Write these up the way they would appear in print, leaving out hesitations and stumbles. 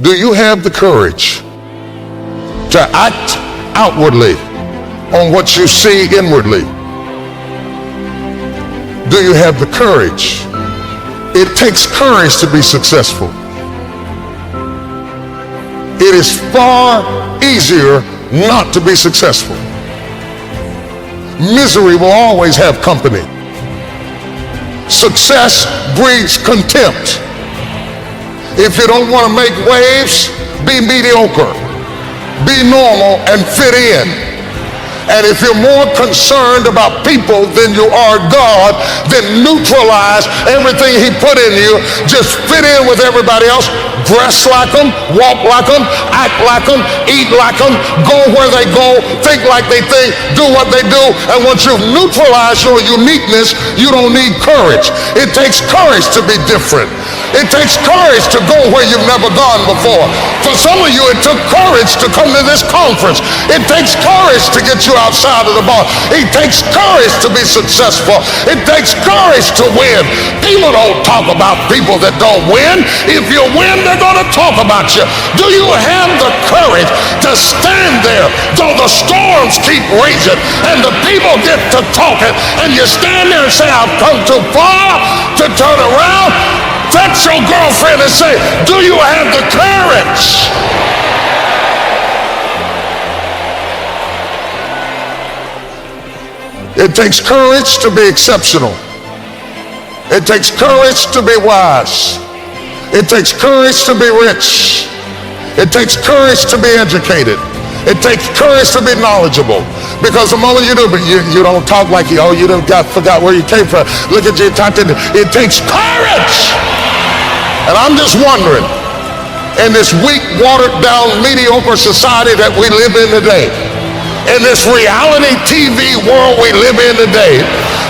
Do you have the courage to act outwardly on what you see inwardly? Do you have the courage? It takes courage to be successful. It is far easier not to be successful. Misery will always have company. Success breeds contempt. If you don't want to make waves, be mediocre. Be normal and fit in. And if you're more concerned about people than you are God, then neutralize everything He put in you. Just fit in with everybody else. Dress like them, walk like them, act like them, eat like them, go where they go, think like they think, do what they do. And once you've neutralized your uniqueness, you don't need courage. It takes courage to be different. It takes courage to go where you've never gone before. For some of you, it took courage to come to this conference. It takes courage to get you outside of the bar. It takes courage to be successful. It takes courage to win. People don't talk about people that don't win. If you win, they're going to talk about you. Do you have the courage to stand there though the storms keep raging and the people get to talking and you stand there and say, I've come too far to turn around? Touch your girlfriend and say, do you have the courage? It takes courage to be exceptional. It takes courage to be wise. It takes courage to be rich. It takes courage to be educated. It takes courage to be knowledgeable. Because the moment you do, but you don't talk like you forgot where you came from. Look at you talking. It takes courage. And I'm just wondering, in this weak, watered down, mediocre society that we live in today, in this reality TV world we live in today,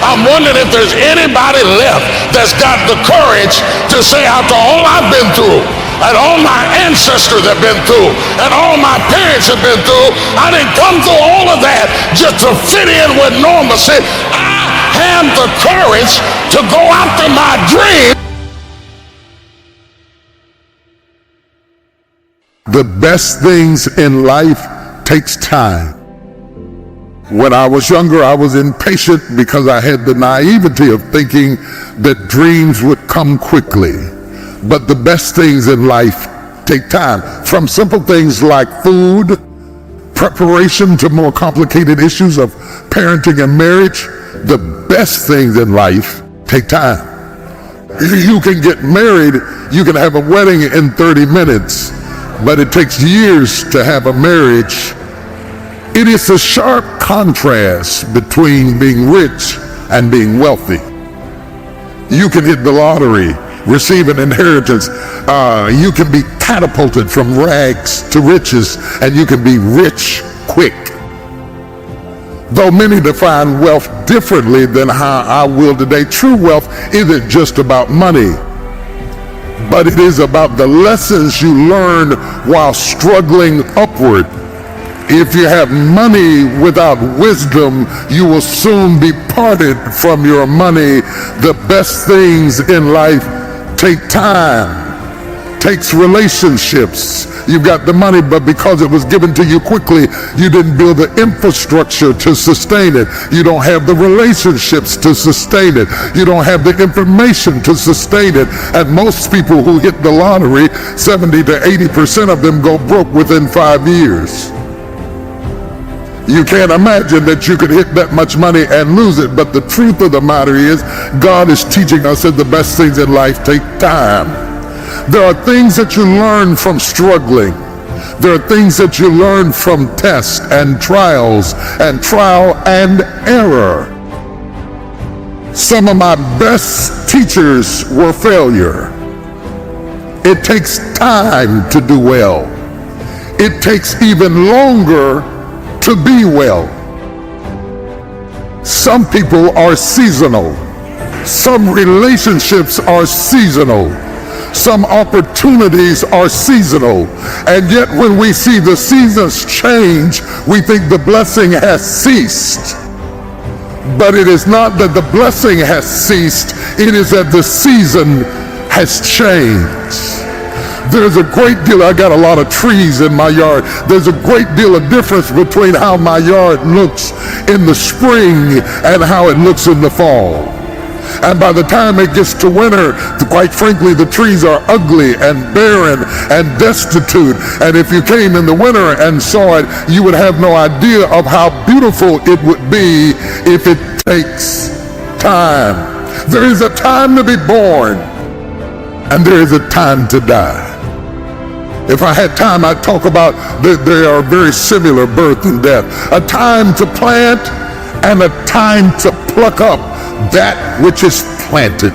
I'm wondering if there's anybody left that's got the courage to say, after all I've been through, and all my ancestors have been through, and all my parents have been through, I didn't come through all of that just to fit in with normalcy. I have the courage to go after my dream. The best things in life takes time. When I was younger, I was impatient because I had the naivety of thinking that dreams would come quickly. But the best things in life take time. From simple things like food, preparation, to more complicated issues of parenting and marriage, the best things in life take time. You can get married, you can have a wedding in 30 minutes, but it takes years to have a marriage. It is a sharp contrast between being rich and being wealthy. You can hit the lottery, receive an inheritance. You can be catapulted from rags to riches, and you can be rich quick. Though many define wealth differently than how I will today, true wealth isn't just about money, but it is about the lessons you learned while struggling upward. If you have money without wisdom, you will soon be parted from your money. The best things in life take time, takes relationships. You've got the money, but because it was given to you quickly, you didn't build the infrastructure to sustain it. You don't have the relationships to sustain it. You don't have the information to sustain it. And most people who hit the lottery, 70 to 80% of them go broke within 5 years. You can't imagine that you could hit that much money and lose it. But the truth of the matter is, God is teaching us that the best things in life take time. There are things that you learn from struggling. There are things that you learn from tests and trials and trial and error. Some of my best teachers were failure. It takes time to do well. It takes even longer to be well. Some people are seasonal. Some relationships are seasonal. Some opportunities are seasonal. And yet when we see the seasons change, we think the blessing has ceased. But it is not that the blessing has ceased, it is that the season has changed. There's a great deal, I got a lot of trees in my yard. There's a great deal of difference between how my yard looks in the spring and how it looks in the fall. And by the time it gets to winter, quite frankly, the trees are ugly and barren and destitute. And if you came in the winter and saw it, you would have no idea of how beautiful it would be if it takes time. There is a time to be born, and there is a time to die. If I had time, I'd talk about they are very similar, birth and death. A time to plant and a time to pluck up that which is planted.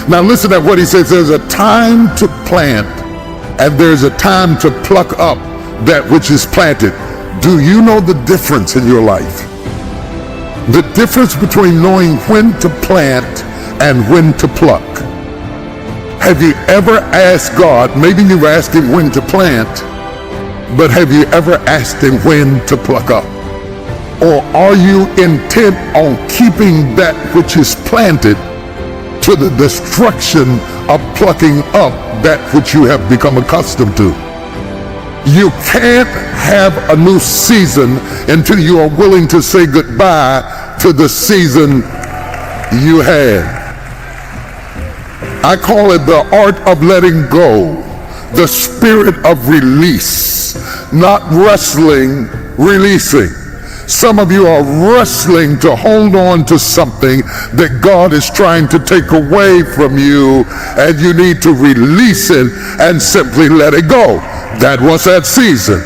Now listen to what he says. There's a time to plant and there's a time to pluck up that which is planted. Do you know the difference in your life? The difference between knowing when to plant and when to pluck. Have you ever asked God, maybe you've asked him when to plant, but have you ever asked him when to pluck up? Or are you intent on keeping that which is planted to the destruction of plucking up that which you have become accustomed to? You can't have a new season until you are willing to say goodbye to the season you had. I call it the art of letting go, the spirit of release, not wrestling, releasing. Some of you are wrestling to hold on to something that God is trying to take away from you, and you need to release it and simply let it go. That was that season.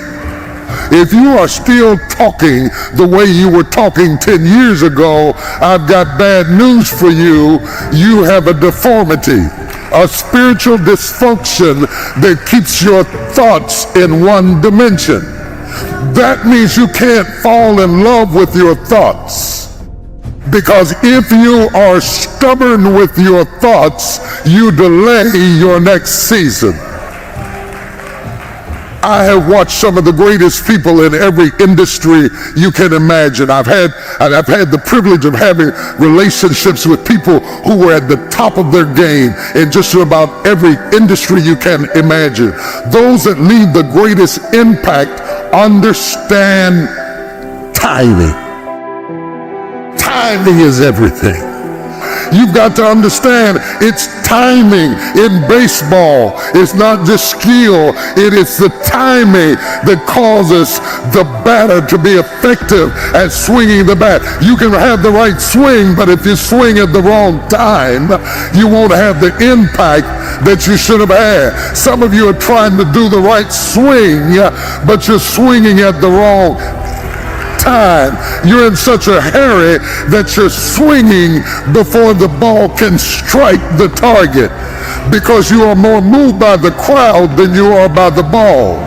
If you are still talking the way you were talking 10 years ago, I've got bad news for you. You have a deformity, a spiritual dysfunction that keeps your thoughts in one dimension. That means you can't fall in love with your thoughts. Because if you are stubborn with your thoughts, you delay your next season. I have watched some of the greatest people in every industry you can imagine. I've had the privilege of having relationships with people who were at the top of their game in just about every industry you can imagine. Those that leave the greatest impact understand timing. Timing is everything. You've got to understand it's timing in baseball. It's not just skill. It is the timing that causes the batter to be effective at swinging the bat. You can have the right swing, but if you swing at the wrong time, you won't have the impact that you should have had. Some of you are trying to do the right swing, but you're swinging at the wrong time. You're in such a hurry that you're swinging before the ball can strike the target because you are more moved by the crowd than you are by the ball.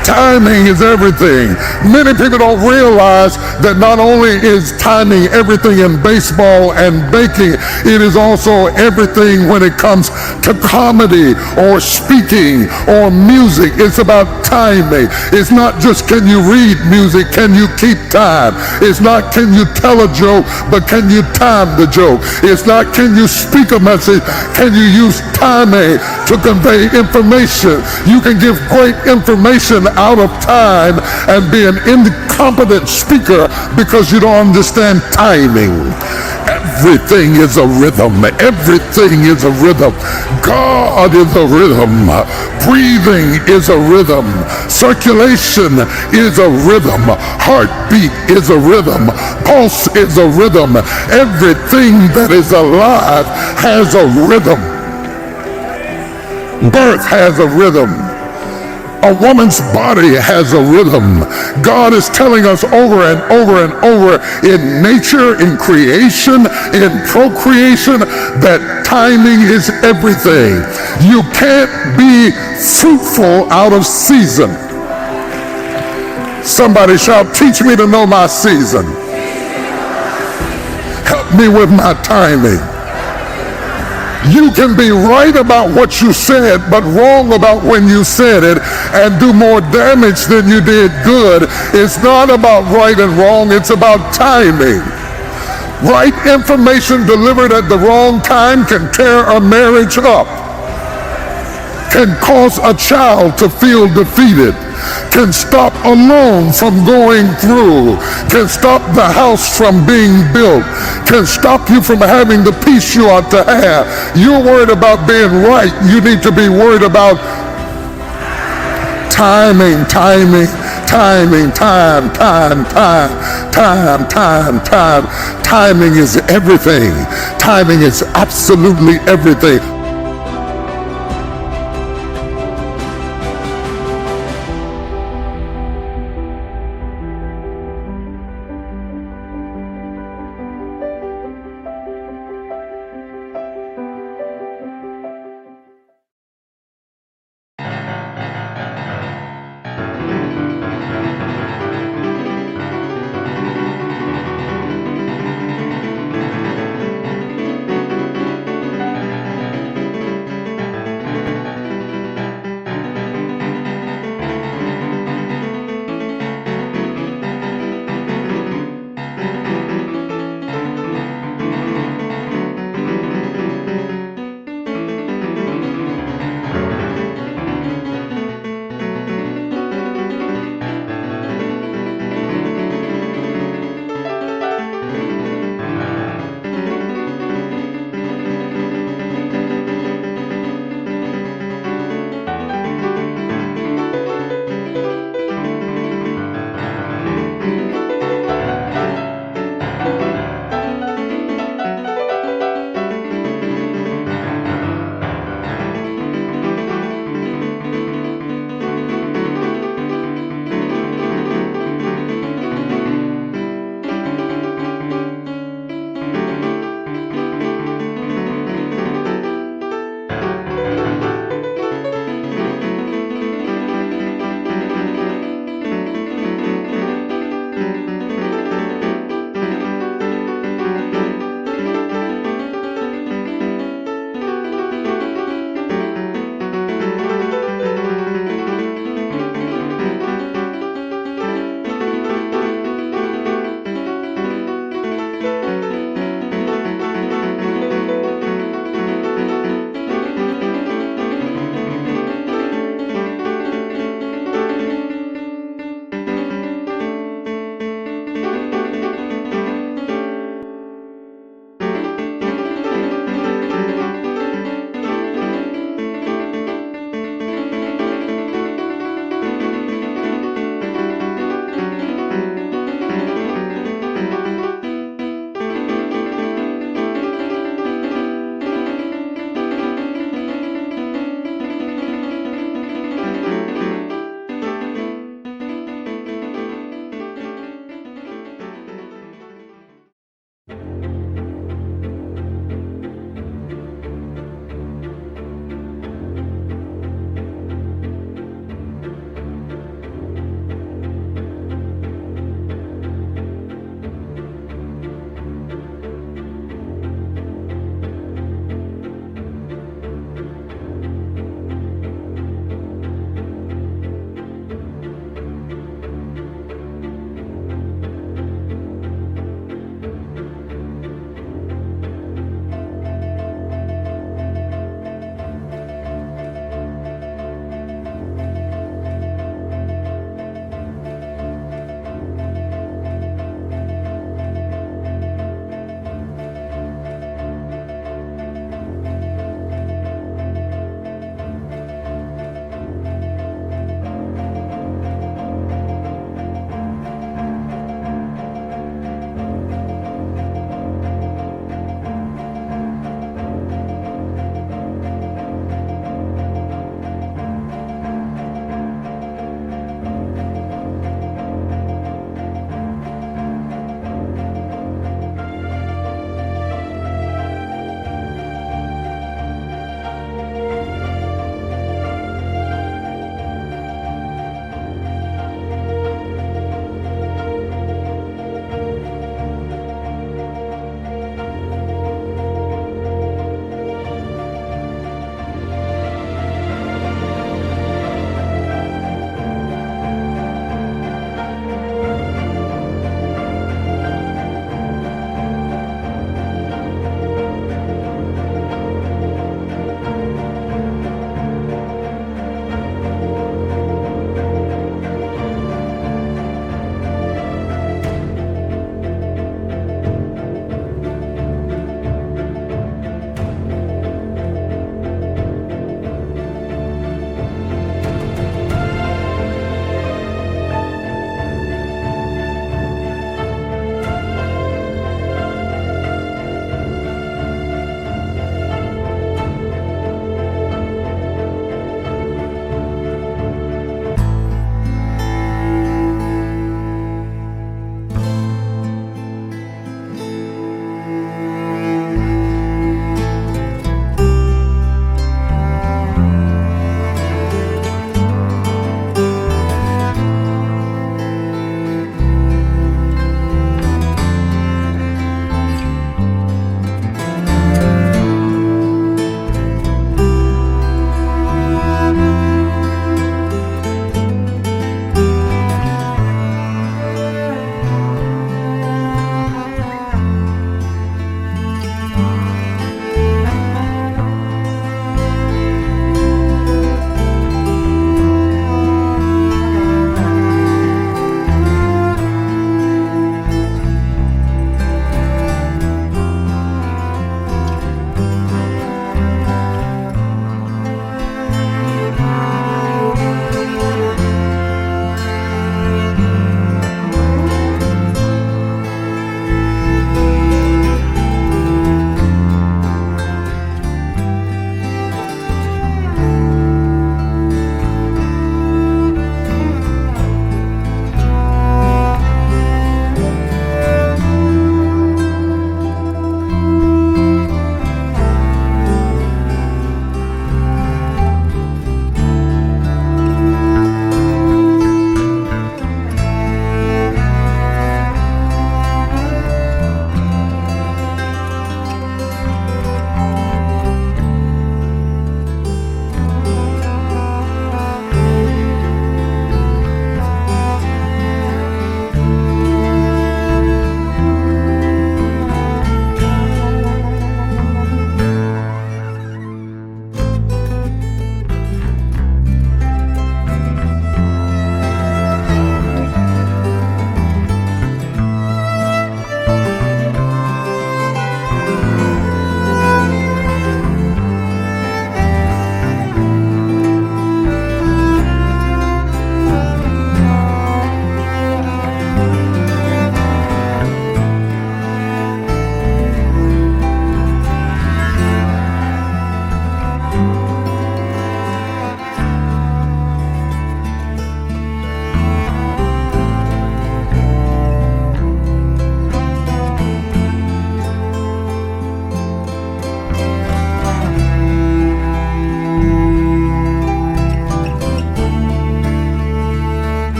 Timing is everything. Many people don't realize that not only is timing everything in baseball and baking, it is also everything when it comes to comedy or speaking or music. It's about timing. It's not just can you read music, can you keep time? It's not can you tell a joke, but can you time the joke? It's not can you speak a message, can you use timing to convey information? You can give great information out of time and be an incompetent speaker because you don't understand timing. Everything is a rhythm. Everything is a rhythm. God is a rhythm. Breathing is a rhythm. Circulation is a rhythm. Heartbeat is a rhythm. Pulse is a rhythm. Everything that is alive has a rhythm. Birth has a rhythm. A woman's body has a rhythm. God is telling us over and over and over in nature, in creation, in procreation, that timing is everything. You can't be fruitful out of season. Somebody shout, teach me to know my season. Help me with my timing. You can be right about what you said, but wrong about when you said it, and do more damage than you did good. It's not about right and wrong, it's about timing. Right information delivered at the wrong time can tear a marriage up. can cause a child to feel defeated, can stop a loan from going through, can stop the house from being built, can stop you from having the peace you ought to have. You're worried about being right. You need to be worried about timing. Timing is everything. Timing is absolutely everything.